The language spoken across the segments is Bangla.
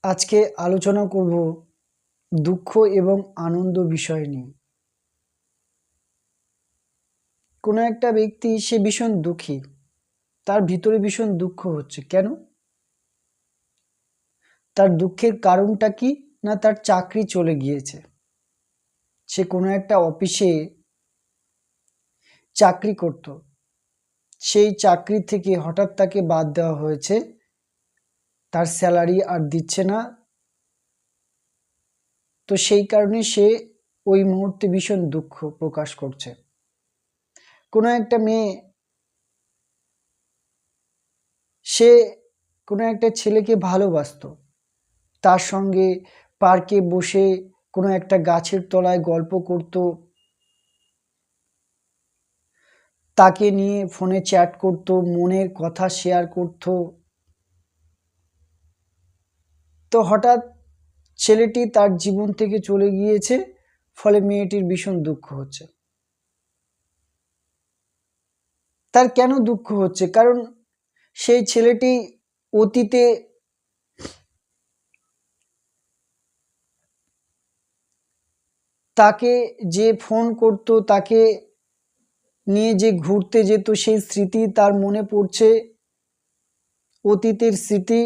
আজকে আলোচনা করব দুঃখ এবং আনন্দ বিষয় নিয়ে। কোনো একটা ব্যক্তি সে ভীষণ দুঃখী, তার ভিতরে ভীষণ দুঃখ হচ্ছে। কেন? তার দুঃখের কারণটা কি? না, তার চাকরি চলে গিয়েছে। সে কোনো একটা অফিসে চাকরি করত, সেই চাকরি থেকে হঠাৎ তাকে বাদ দেওয়া হয়েছে, তার স্যালারি আর দিচ্ছে না। তো সেই কারণে সে ওই মুহূর্তে ভীষণ দুঃখ প্রকাশ করছে। কোনো একটা মেয়ে, সে কোনো একটা ছেলেকে ভালোবাসতো, তার সঙ্গে পার্কে বসে কোনো একটা গাছের তলায় গল্প করত, তাকে নিয়ে ফোনে চ্যাট করত, মনের কথা শেয়ার করত। তো হঠাৎ ছেলেটি তার জীবন থেকে চলে গিয়েছে, ফলে মেয়েটির ভীষণ দুঃখ হচ্ছে। তার কেন দুঃখ হচ্ছে? কারণ সেই ছেলেটি অতীতে তাকে যে ফোন করত, তাকে নিয়ে যে ঘুরতে যেত, সেই স্মৃতি তার মনে পড়ছে, অতীতের স্মৃতি,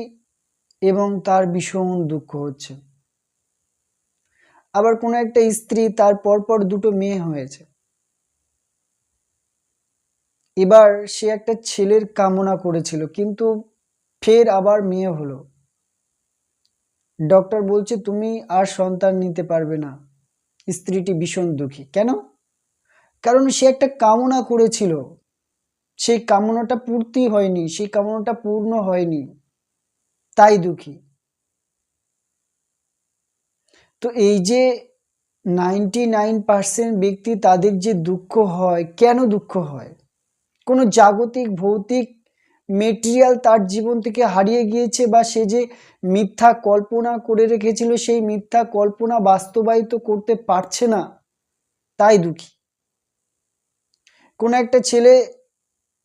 এবং তার ভীষণ দুঃখ হচ্ছে। আবার কোনো একটা স্ত্রী, তার পরপর দুটো মেয়ে হয়েছে, এবার সে একটা ছেলের কামনা করেছিল, কিন্তু ফের আবার মেয়ে হলো। ডক্টর বলছে তুমি আর সন্তান নিতে পারবে না। স্ত্রীটি ভীষণ দুঃখী। কেন? কারণ সে একটা কামনা করেছিল, সেই কামনাটা পূর্তি হয়নি, সেই কামনাটা পূর্ণ হয়নি, তাই দুঃখী। তো এই যে 99% ব্যক্তি, তাদের যে দুঃখ হয়, কেন দুঃখ হয়? কোনো জাগতিক ভৌতিক মেটেরিয়াল তার জীবন থেকে হারিয়ে গিয়েছে, বা সে যে মিথ্যা কল্পনা করে রেখেছিল, সেই মিথ্যা কল্পনা বাস্তবায়িত করতে পারছে না, তাই দুঃখী। কোনো একটা ছেলে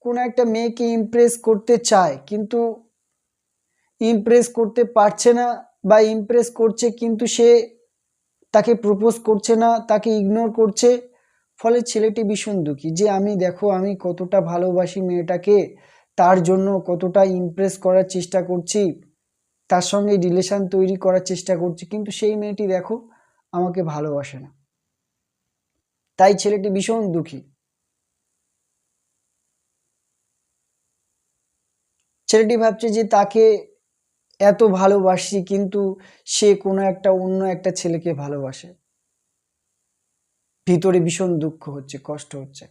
কোনো একটা মেয়েকে ইমপ্রেস করতে চায়, কিন্তু ইমপ্রেস করতে পারছে না, বা ইমপ্রেস করছে কিন্তু সে তাকে প্রপোজ করছে না, তাকে ইগনোর করছে। ফলে ছেলেটি ভীষণ দুঃখী যে আমি কতটা ভালোবাসি মেয়েটাকে, তার জন্য কতটা ইমপ্রেস করার চেষ্টা করছি, তার সঙ্গে রিলেশন তৈরি করার চেষ্টা করছি, কিন্তু সেই মেয়েটি দেখো আমাকে ভালোবাসে না। তাই ছেলেটি ভীষণ দুঃখী। ছেলেটি ভাবছে যে তাকে এত ভালোবাসি, কিন্তু সে কোনো একটা অন্য একটা ছেলেকে ভালোবাসে। ভিতরে ভীষণ দুঃখ হচ্ছে, কষ্ট হচ্ছে।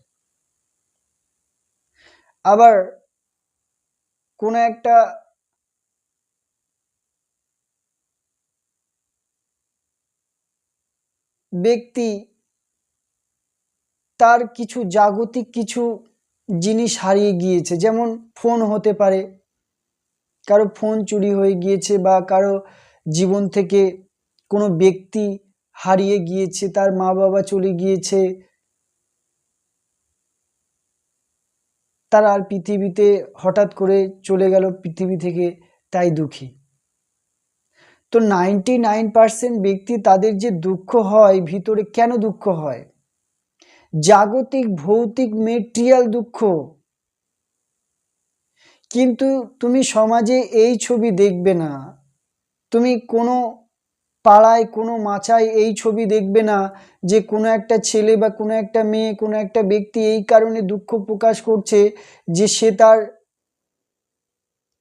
আবার কোনো একটা ব্যক্তি, তার কিছু জাগতিক কিছু জিনিস হারিয়ে গিয়েছে, যেমন ফোন হতে পারে, কারো ফোন চুরি হয়ে গিয়েছে, বা কারো জীবন থেকে কোনো ব্যক্তি হারিয়ে গিয়েছে, তার মা বাবা চলে গিয়েছে, তারা আর পৃথিবীতে হঠাৎ করে চলে গেল পৃথিবী থেকে, তাই দুঃখী। তো 99% ব্যক্তি, তাদের যে দুঃখ হয় ভিতরে, কেন দুঃখ হয়? জাগতিক ভৌতিক মেটেরিয়াল দুঃখ। কিন্তু তুমি সমাজে এই ছবি দেখবে না, তুমি কোনো পাড়ায় কোনো মাচায় এই ছবি দেখবে না যে কোনো একটা ছেলে বা কোনো একটা মেয়ে, কোনো একটা ব্যক্তি এই কারণে দুঃখ প্রকাশ করছে যে সে তার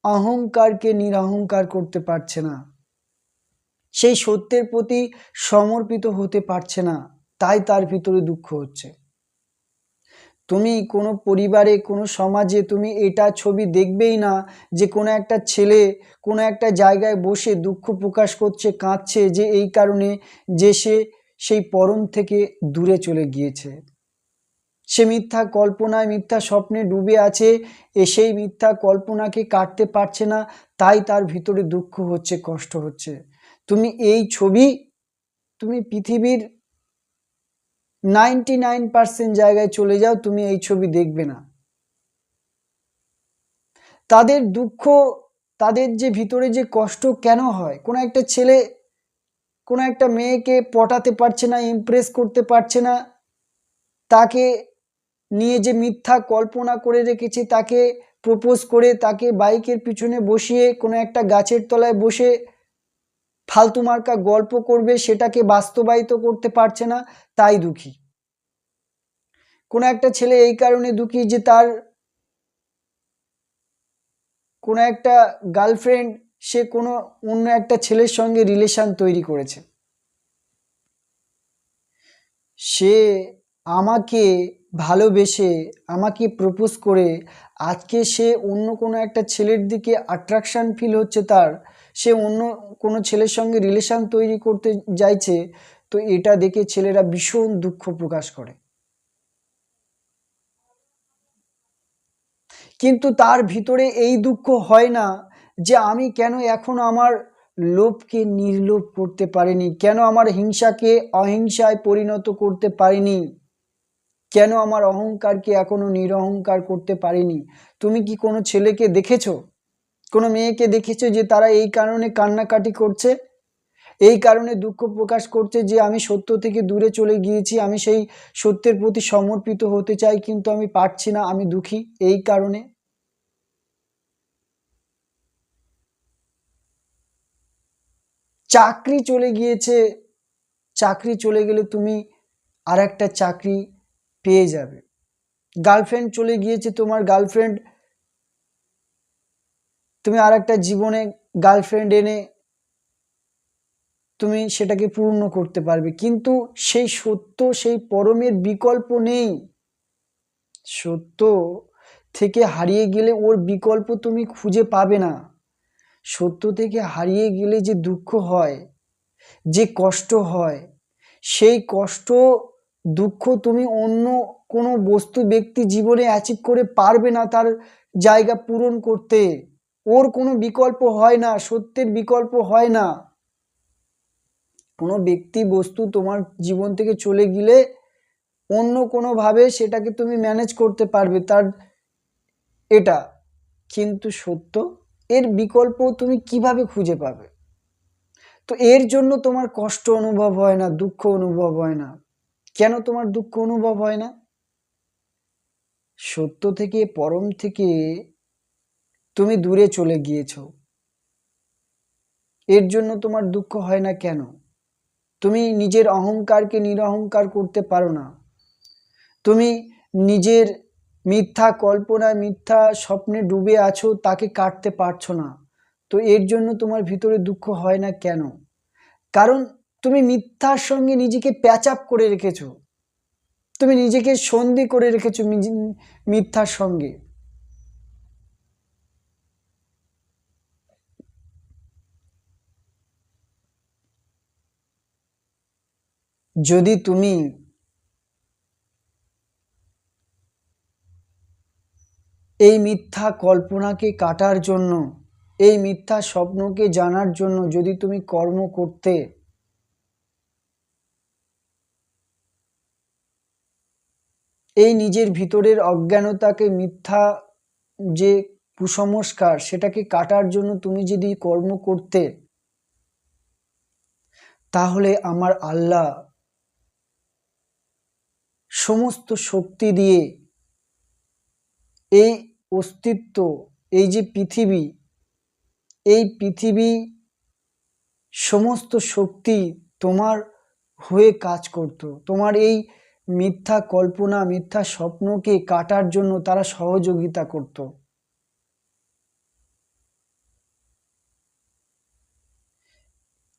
অহংকারকে নিরহংকার করতে পারছে না, সেই সত্যের প্রতি সমর্পিত হতে পারছে না, তাই তার ভিতরে দুঃখ হচ্ছে। তুমি কোনো পরিবারে, কোনো সমাজে তুমি এটা ছবি দেখবেই না যে কোনো একটা ছেলে কোনো একটা জায়গায় বসে দুঃখ প্রকাশ করছে, কাঁদছে, যে এই কারণে যে সে সেই পরম থেকে দূরে চলে গিয়েছে। সে মিথ্যা কল্পনায়, মিথ্যা স্বপ্নে ডুবে আছে, সেই মিথ্যা কল্পনাকে কাটতে পারছে না, তাই তার ভিতরে দুঃখ হচ্ছে, কষ্ট হচ্ছে। তুমি এই ছবি, তুমি পৃথিবীর 99% জায়গায় চলে যাও, তুমি এই ছবি দেখবে না। তাদের দুঃখ তাদের যে ভিতরে যে কষ্ট কেন হয়, কোনো একটা ছেলে কোনো একটা মেয়েকে পটাতে পারছে না, ইমপ্রেস করতে পারছে না, তাকে নিয়ে যে মিথ্যা কল্পনা করে রেখেছে, তাকে প্রপোজ করে তাকে বাইকের পিছনে বসিয়ে কোনো একটা গাছের তলায় বসে ফালতু মার্কা গল্প করবে, সেটাকে বাস্তবায়িত করতে পারছে না, তাই দুঃখী। কোনো একটা ছেলে এই কারণে দুঃখী যে তার কোনো একটা গার্লফ্রেন্ড সে কোনো অন্য একটা ছেলের সঙ্গে রিলেশন তৈরি করেছে, সে আমাকে ভালোবেসে আমাকে প্রপোজ করে আজকে সে অন্য কোনো একটা ছেলের দিকে অ্যাট্রাকশান ফিল হচ্ছে, তার সে অন্য কোনো ছেলের সঙ্গে রিলেশন তৈরি করতে যাইছে, তো এটা দেখে ছেলেরা ভীষণ দুঃখ প্রকাশ করে। কিন্তু তার ভিতরে এই দুঃখ হয় না যে আমি কেন এখনো আমার লোভকে নির্লোভ করতে পারিনি, কেন আমার হিংসাকে অহিংসায় পরিণত করতে পারিনি, কেন আমার অহংকারকে এখনো নিরহংকার করতে পারিনি। তুমি কি কোনো ছেলেকে দেখেছো, কোনো মেয়েকে দেখেছো যে তারা এই কারণে কান্নাকাটি করছে, এই কারণে দুঃখ প্রকাশ করছে যে আমি সত্য থেকে দূরে চলে গিয়েছি, আমি সেই সত্যের প্রতি সমর্পিত হতে চাই কিন্তু আমি পারছি না, আমি দুঃখী এই কারণে। চাকরি চলে গিয়েছে, চাকরি চলে গেলে তুমি আর একটা চাকরি পেয়ে যাবে। গার্লফ্রেন্ড চলে গিয়েছে, তোমার গার্লফ্রেন্ড, তুমি আর একটা জীবনে গার্লফ্রেন্ড এনে তুমি সেটাকে পূর্ণ করতে পারবে, কিন্তু সেই সত্য, সেই পরমের বিকল্প নেই। সত্য থেকে হারিয়ে গেলে ওর বিকল্প তুমি খুঁজে পাবে না। সত্য থেকে হারিয়ে গেলে যে দুঃখ হয়, যে কষ্ট হয়, সেই কষ্ট দুঃখ তুমি অন্য কোনো বস্তু ব্যক্তি জীবনে অ্যাচিভ করে পারবে না তার জায়গা পূরণ করতে। ওর কোনো বিকল্প হয় না, সত্যের বিকল্প হয় না। কোনো ব্যক্তি বস্তু তোমার জীবন থেকে চলে গেলে অন্য কোনোভাবে সেটাকে তুমি ম্যানেজ করতে পারবে তার এটা, কিন্তু সত্য এর বিকল্প তুমি কিভাবে খুঁজে পাবে? তো এর জন্য তোমার কষ্ট অনুভব হয় না, দুঃখ অনুভব হয় না। কেন তোমার দুঃখ অনুভব হয় না? সত্য থেকে, পরম থেকে তুমি দূরে চলে গিয়েছো, এর জন্য তোমার দুঃখ হয় না কেন? তুমি নিজের অহংকারকে নিরহংকার করতে পারো না, তুমি নিজের মিথ্যা কল্পনায় মিথ্যা স্বপ্নে ডুবে আছো, তাকে কাটতে পারছো না, তো এর জন্য তোমার ভিতরে দুঃখ হয় না কেন? কারণ তুমি মিথ্যার সঙ্গে নিজেকে প্যাচ আপ করে রেখেছো, তুমি নিজেকে সন্ধি করে রেখেছো মিথ্যার সঙ্গে। যদি তুমি এই মিথ্যা কল্পনাকে কাটার জন্য, এই মিথ্যা স্বপ্নকে জানার জন্য যদি তুমি কর্ম করতে, এই নিজের ভিতরের অজ্ঞানতাকে, মিথ্যা যে কুসংস্কার সেটাকে কাটার জন্য তুমি যদি কর্ম করতে, তাহলে আমার আল্লাহ সমস্ত শক্তি দিয়ে এই অস্তিত্ব, এই যে পৃথিবী, এই পৃথিবী সমস্ত শক্তি তোমার হয়ে কাজ করত, তোমার এই মিথ্যা কল্পনা মিথ্যা স্বপ্নকে কাটার জন্য তারা সহযোগিতা করত।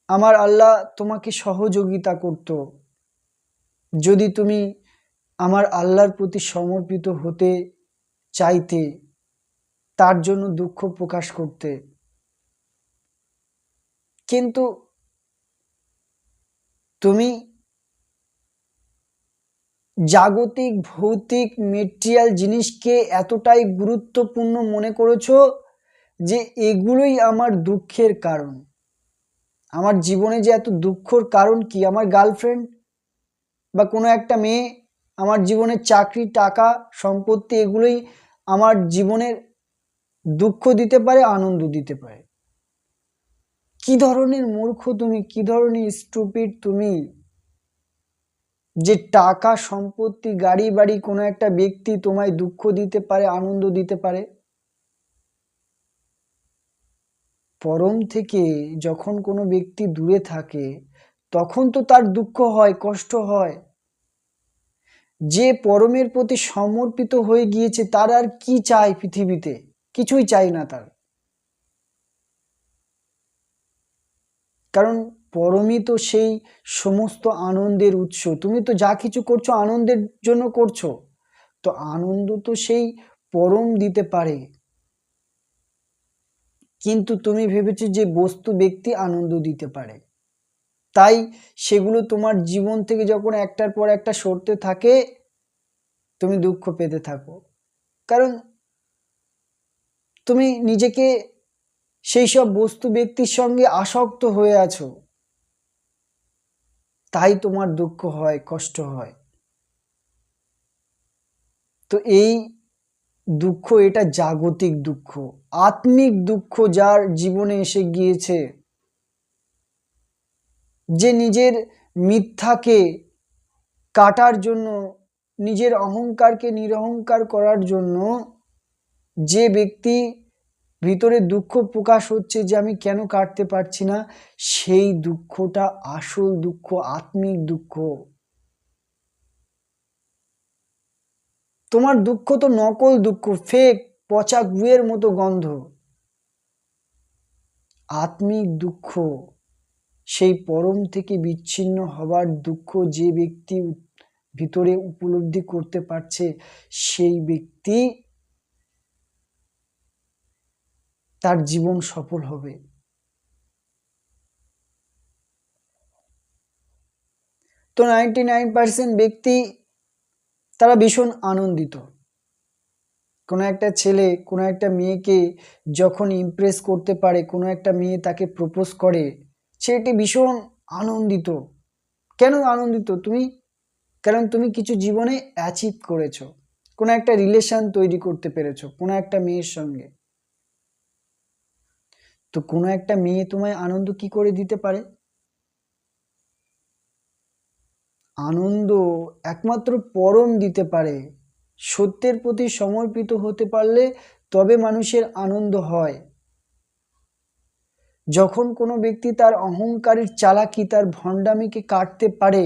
আমার আল্লাহ তোমাকে সহযোগিতা করত যদি তুমি আমার আল্লাহর প্রতি সমর্পিত হতে চাইতে, তার জন্য দুঃখ প্রকাশ করতে। কিন্তু তুমি জাগতিক ভৌতিক মেটেরিয়াল জিনিসকে এতটাই গুরুত্বপূর্ণ মনে করেছো যে এগুলোই আমার দুঃখের কারণ। আমার জীবনে যে এত দুঃখর কারণ কি? আমার গার্লফ্রেন্ড বা কোনো একটা মেয়ে, আমার জীবনের চাকরি, টাকা, সম্পত্তি, এগুলোই আমার জীবনের দুঃখ দিতে পারে, আনন্দ দিতে পারে। কি ধরনের মূর্খ তুমি, কি ধরনের স্টুপিড তুমি, যে টাকা সম্পত্তি গাড়ি বাড়ি কোনো একটা ব্যক্তি তোমায় দুঃখ দিতে পারে, আনন্দ দিতে পারে। পরম থেকে যখন কোনো ব্যক্তি দূরে থাকে তখন তো তার দুঃখ হয়, কষ্ট হয়। যে পরমের প্রতি সমর্পিত হয়ে গিয়েছে তার আর কি চাই পৃথিবীতে? কিছুই চাই না তার। কারণ পরমই তো সেই সমস্ত আনন্দের উৎস। তুমি তো যা কিছু করছো আনন্দের জন্য করছো, তো আনন্দ তো সেই পরম দিতে পারে। কিন্তু তুমি ভেবেছো যে বস্তু ব্যক্তি আনন্দ দিতে পারে, তাই সেগুলো তোমার জীবন থেকে যখন একটার পর একটা সরতে থাকে তুমি দুঃখ পেতে থাকো। কারণ তুমি নিজেকে সেই সব বস্তু ব্যক্তির সঙ্গে আসক্ত হয়ে আছো, তাই তোমার দুঃখ হয়, কষ্ট হয়। তো এই দুঃখ, এটা জাগতিক দুঃখ। আত্মিক দুঃখ যার জীবনে এসে গিয়েছে, যে নিজের মিথ্যাকে কাটার জন্য, নিজের অহংকারকে নিরহংকার করার জন্য যে ব্যক্তি ভিতরে দুঃখ প্রকাশ হচ্ছে যে আমি কেন কাটতে পারছি না, সেই দুঃখটা আসল দুঃখ, আত্মিক দুঃখ। তোমার দুঃখ তো নকল দুঃখ, ফেক, পচা গুয়ের মতো গন্ধ। আত্মিক দুঃখ সেই পরম থেকে বিচ্ছিন্ন হবার দুঃখ। যে ব্যক্তি ভিতরে উপলব্ধি করতে পারছে সেই ব্যক্তি তার জীবন সফল হবে। তো 99% ব্যক্তি তারা ভীষণ আনন্দিত। কোনো একটা ছেলে কোনো একটা মেয়েকে যখন ইমপ্রেস করতে পারে, কোনো একটা মেয়ে তাকে প্রপোজ করে, সেটি ভীষণ আনন্দিত। কেন আনন্দিত তুমি? কারণ তুমি কিছু জীবনে অ্যাচিভ করেছো, কোনো একটা রিলেশন তৈরি করতে পেরেছো কোনো একটা মেয়ের সঙ্গে। তো কোনো একটা মেয়ে তোমায় আনন্দ কি করে দিতে পারে? আনন্দ একমাত্র পরম দিতে পারে। সত্যের প্রতি সমর্পিত হতে পারলে তবে মানুষের আনন্দ হয়। যখন কোনো ব্যক্তি তার অহংকারের চালাকি, তার ভণ্ডামিকে কাটতে পারে,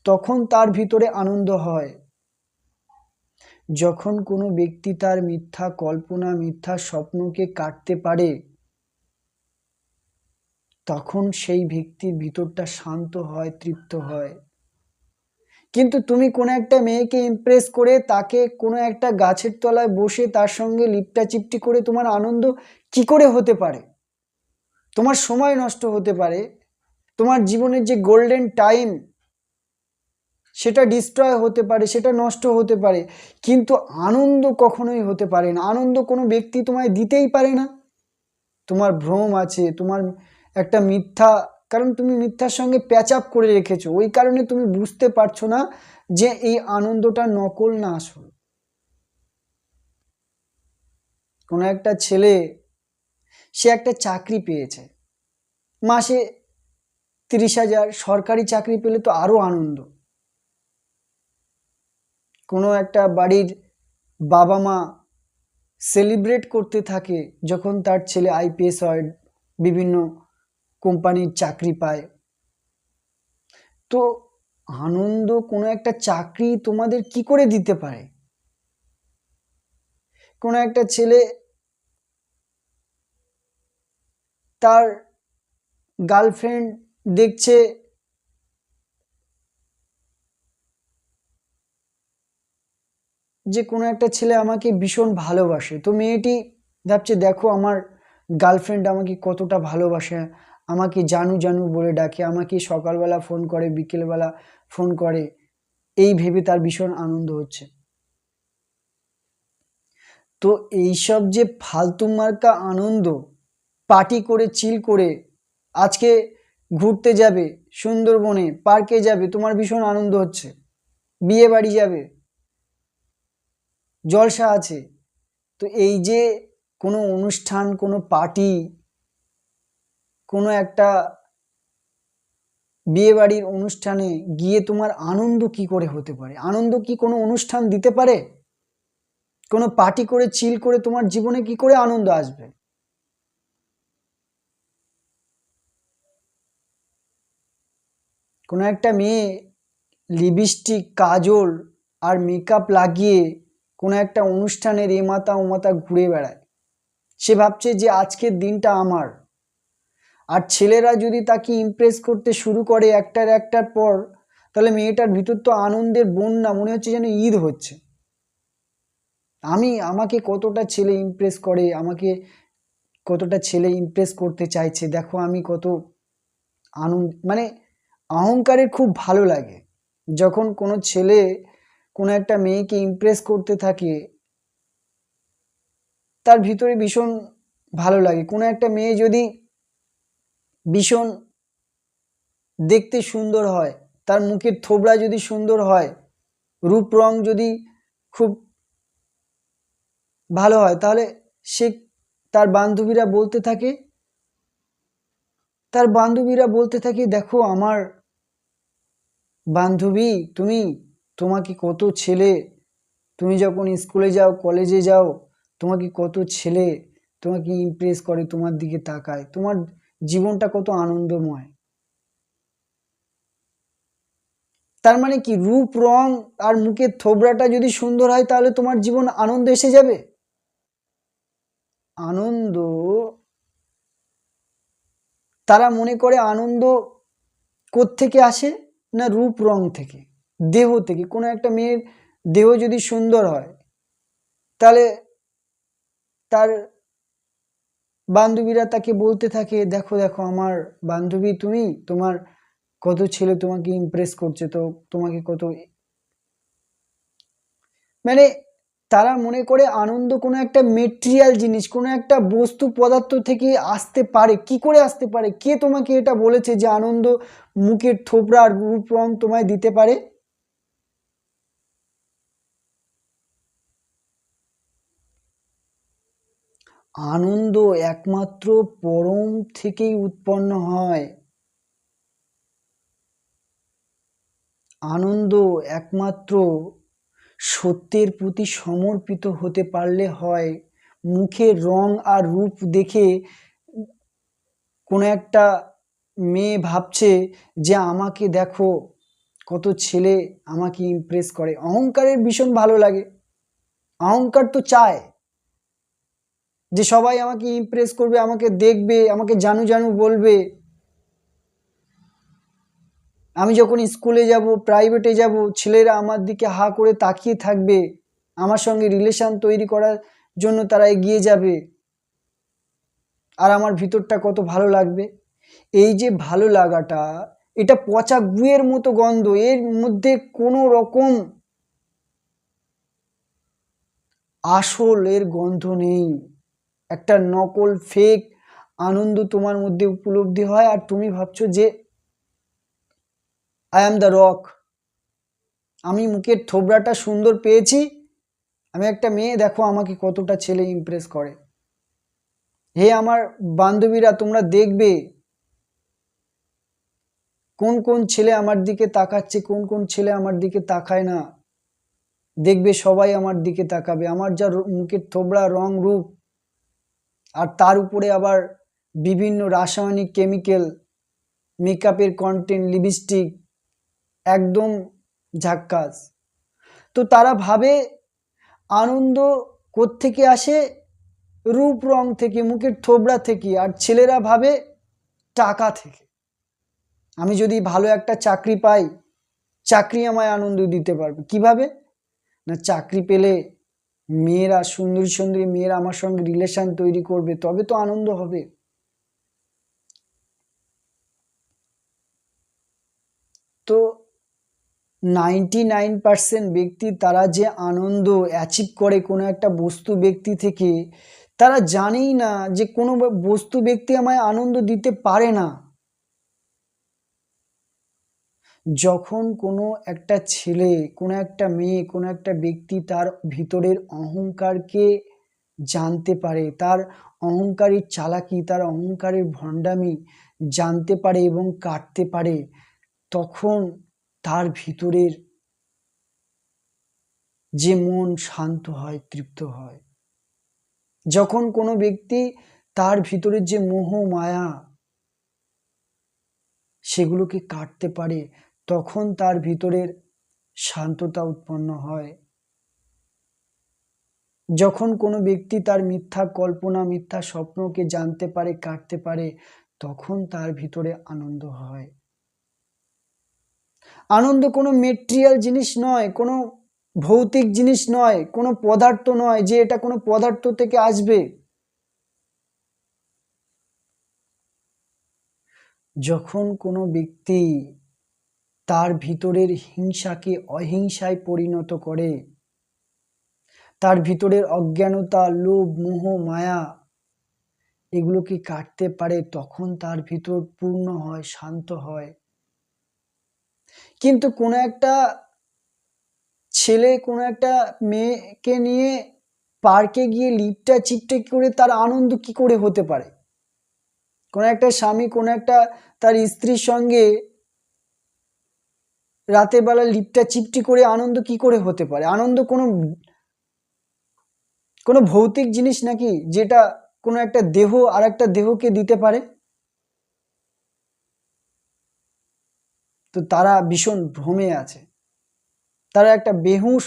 তখন তার ভিতরে আনন্দ হয়। যখন কোনো ব্যক্তি তার মিথ্যা কল্পনা, মিথ্যা স্বপ্নকে কাটতে পারে, তখন সেই ব্যক্তির ভিতরটা শান্ত হয়, তৃপ্ত হয়। কিন্তু তুমি কোনো একটা মেয়েকে ইমপ্রেস করে তাকে কোনো একটা গাছের তলায় বসে তার সঙ্গে লিপটাচিপটি করে তোমার আনন্দ কি করে হতে পারে? তোমার সময় নষ্ট হতে পারে, তোমার জীবনের যে গোল্ডেন টাইম সেটা ডিস্ট্রয় হতে পারে, সেটা নষ্ট হতে পারে, কিন্তু আনন্দ কখনোই হতে পারে না। আনন্দ কোনো ব্যক্তি তোমায় দিতেই পারে না। তোমার ভ্রম আছে, তোমার একটা মিথ্যা, কারণ তুমি মিথ্যার সঙ্গে প্যাচ আপ করে রেখেছো, ওই কারণে তুমি বুঝতে পারছো না যে এই আনন্দটা নকল না আসল। কোনো একটা ছেলে, সে একটা চাকরি পেয়েছে, মাসে 30,000, সরকারি চাকরি পেলে তো আরো আনন্দ। কোনো একটা বাড়ির বাবা মা সেলিব্রেট করতে থাকে যখন তার ছেলে আইপিএস হয়, বিভিন্ন কোম্পানির চাকরি পায়। তো আনন্দ কোনো একটা চাকরি তোমাদের কি করে দিতে পারে? কোনো একটা ছেলে তার গার্লফ্রেন্ড দেখছে যে কোনো একটা ছেলে আমাকে ভীষণ ভালোবাসে, তো মেয়েটি ভাবছে দেখো আমার গার্লফ্রেন্ড আমাকে কতটা ভালোবাসে, আমাকে জানু জানু বলে ডাকে, আমাকে সকালবেলা ফোন করে, বিকেলবেলা ফোন করে, এই ভেবে তার ভীষণ আনন্দ হচ্ছে। তো এইসব যে ফালতু মার্কা আনন্দ, পার্টি করে চিল করে, আজকে ঘুরতে যাবে সুন্দরবনে, পার্কে যাবে, তোমার ভীষণ আনন্দ হচ্ছে, বিয়ে বাড়ি যাবে, জলসা আছে, তো এই যে কোনো অনুষ্ঠান, কোনো পার্টি, কোনো একটা বিয়েবাড়ির অনুষ্ঠানে গিয়ে তোমার আনন্দ কি করে হতে পারে? আনন্দ কি কোনো অনুষ্ঠান দিতে পারে? কোনো পার্টি করে চিল করে তোমার জীবনে কি করে আনন্দ আসবে? কোনো একটা মেয়ে লিপস্টিক, কাজল আর মেকআপ লাগিয়ে কোনো একটা অনুষ্ঠানের এ মাথা ও মাথা ঘুরে বেড়ায়। সে ভাবছে যে আজকের দিনটা আমার। আর ছেলেরা যদি তাকে ইমপ্রেস করতে শুরু করে একটার পর, তাহলে মেয়েটার ভিতর তো আনন্দের বন্যা, মনে হচ্ছে যেন ঈদ হচ্ছে। আমাকে কতটা ছেলে ইমপ্রেস করে, আমাকে কতটা ছেলে ইমপ্রেস করতে চাইছে, দেখো আমি কত আনন্দ, মানে অহংকারের খুব ভালো লাগে যখন কোনো ছেলে কোনো একটা মেয়েকে ইমপ্রেস করতে থাকে, তার ভিতরে ভীষণ ভালো লাগে। কোনো একটা মেয়ে যদি ভীষণ দেখতে সুন্দর হয়, তার মুখের থোবড়া যদি সুন্দর হয়, রূপ রং যদি খুব ভালো হয়, তাহলে সে তার বান্ধবীরা বলতে থাকে দেখো আমার বান্ধবী, তোমাকে কত ছেলে, তুমি যখন স্কুলে যাও, কলেজে যাও, তোমাকে কত ছেলে তোমাকে ইমপ্রেস করে, তোমার দিকে তাকায়, তোমার জীবনটা কত আনন্দময়। তার মানে কি, রূপ রং আর মুখের থোবড়াটা যদি সুন্দর হয়, তাহলে তোমার জীবন আনন্দ এসে যাবে? আনন্দ, তারা মনে করে আনন্দ কোত্থেকে আসে? না রূপ রং থেকে, দেহ থেকে। কোনো একটা মেয়ের দেহ যদি সুন্দর হয়, তাহলে তার বান্ধবীরা তাকে বলতে থাকে দেখো দেখো আমার বান্ধবী, তোমার কত ছেলে তোমাকে ইমপ্রেস করছে, তো তোমাকে কত, মানে তারা মনে করে আনন্দ কোনো একটা মেটেরিয়াল জিনিস, কোনো একটা বস্তু পদার্থ থেকে আসতে পারে। কি করে আসতে পারে? কে তোমাকে এটা বলেছে যে আনন্দ মুখের থোবড়া আর রূপ রং তোমায় দিতে পারে? আনন্দ একমাত্র পরম থেকেই উৎপন্ন হয়। আনন্দ একমাত্র সত্যের প্রতি সমর্পিত হতে পারলে হয়। মুখের রং আর রূপ দেখে কোনো একটা মেয়ে ভাবছে যে আমাকে দেখো, কত ছেলে আমাকে ইমপ্রেস করে। অহংকারের ভীষণ ভালো লাগে। অহংকার তো চায় যে সবাই আমাকে ইমপ্রেস করবে, আমাকে দেখবে, আমাকে জানু জানু বলবে। আমি যখন স্কুলে যাব, প্রাইভেটে যাব, ছেলেরা আমার দিকে হা করে তাকিয়ে থাকবে, আমার সঙ্গে রিলেশন তৈরি করার জন্য তারা এগিয়ে যাবে, আর আমার ভিতরটা কত ভালো লাগবে। এই যে ভালো লাগাটা, এটা পচা গুয়ের মতো গন্ধ, এর মধ্যে কোনো রকম আসল এর গন্ধ নেই। একটা নকল ফেক আনন্দ তোমার মধ্যে উপলব্ধি হয়, আর তুমি ভাবছো যে আই অ্যাম দ্য রক, আমি মুখের থোবড়াটা সুন্দর পেয়েছি, আমি একটা মেয়ে, দেখো আমাকে কতটা ছেলে ইমপ্রেস করে। হে আমার বান্ধবীরা, তোমরা দেখবে কোন কোন ছেলে আমার দিকে তাকাচ্ছে, কোন কোন ছেলে আমার দিকে তাকায় না। দেখবে সবাই আমার দিকে তাকাবে, আমার যা মুখের থোবড়া, রং, রূপ, আর তার উপরে আবার বিভিন্ন রাসায়নিক কেমিক্যাল, মেকআপের কন্টেন্ট, লিপস্টিক, একদম ঝাক্কাস। তো তারা ভাবে আনন্দ কোত্থেকে আসে? রূপ রং থেকে, মুখের থোবড়া থেকে। আর ছেলেরা ভাবে টাকা থেকে। আমি যদি ভালো একটা চাকরি পাই, চাকরি আমায় আনন্দ দিতে পারবে। কিভাবে? না চাকরি পেলে মেয়েরা, সুন্দরী সুন্দরী মেয়েরা আমার সঙ্গে রিলেশন তৈরি করবে, তবে তো আনন্দ হবে। তো 99% ব্যক্তি তারা যে আনন্দ অ্যাচিভ করে কোনো একটা বস্তু ব্যক্তি থেকে, তারা জানেই না যে কোনো বস্তু ব্যক্তি আমায় আনন্দ দিতে পারে না। যখন কোনো একটা ছেলে, কোনো একটা মেয়ে, কোনো একটা ব্যক্তি তার ভিতরের অহংকারকে জানতে পারে, তার অহংকারের চালাকি, তার অহংকারের ভণ্ডামি জানতে পারে এবং কাটতে পারে, তখন তার ভিতরের যে মন শান্ত হয়, তৃপ্ত হয়। যখন কোনো ব্যক্তি তার ভিতরের যে মোহ মায়া সেগুলোকে কাটতে পারে, তখন তার ভিতরের শান্ততা উৎপন্ন হয়। যখন কোনো ব্যক্তি তার মিথ্যা কল্পনা, মিথ্যা স্বপ্নকে জানতে পারে, কাটতে পারে, তখন তার ভিতরে আনন্দ হয়। আনন্দ কোনো মেটেরিয়াল জিনিস নয়, কোনো ভৌতিক জিনিস নয়, কোনো পদার্থ নয় যে এটা কোনো পদার্থ থেকে আসবে। যখন কোনো ব্যক্তি তার ভিতরের হিংসাকে অহিংসায় পরিণত করে, তার ভিতরের অজ্ঞানতা, লোভ, মোহ, মায়া এগুলোকে কাটতে পারে, তখন তার ভিতর পূর্ণ হয়, শান্ত হয়। কিন্তু কোনো একটা ছেলে কোনো একটা মেয়েকে নিয়ে পার্কে গিয়ে লিপটা চিপটে করে তার আনন্দ কি করে হতে পারে? কোনো একটা স্বামী কোনো একটা তার স্ত্রীর সঙ্গে রাতের বেলা লিপটা চিপটি করে আনন্দ কি করে হতে পারে? আনন্দ কোনো ভৌতিক জিনিস নাকি যেটা কোনো একটা দেহ আর একটা দেহকে দিতে পারে? তো তারা ভীষণ ভ্রমে আছে। তারা একটা বেহুঁশ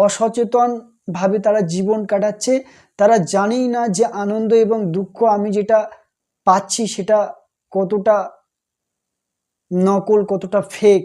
অসচেতন ভাবে তারা জীবন কাটাচ্ছে। তারা জানেই না যে আনন্দ এবং দুঃখ আমি যেটা পাচ্ছি সেটা কতটা নকল, কতটা ফেক।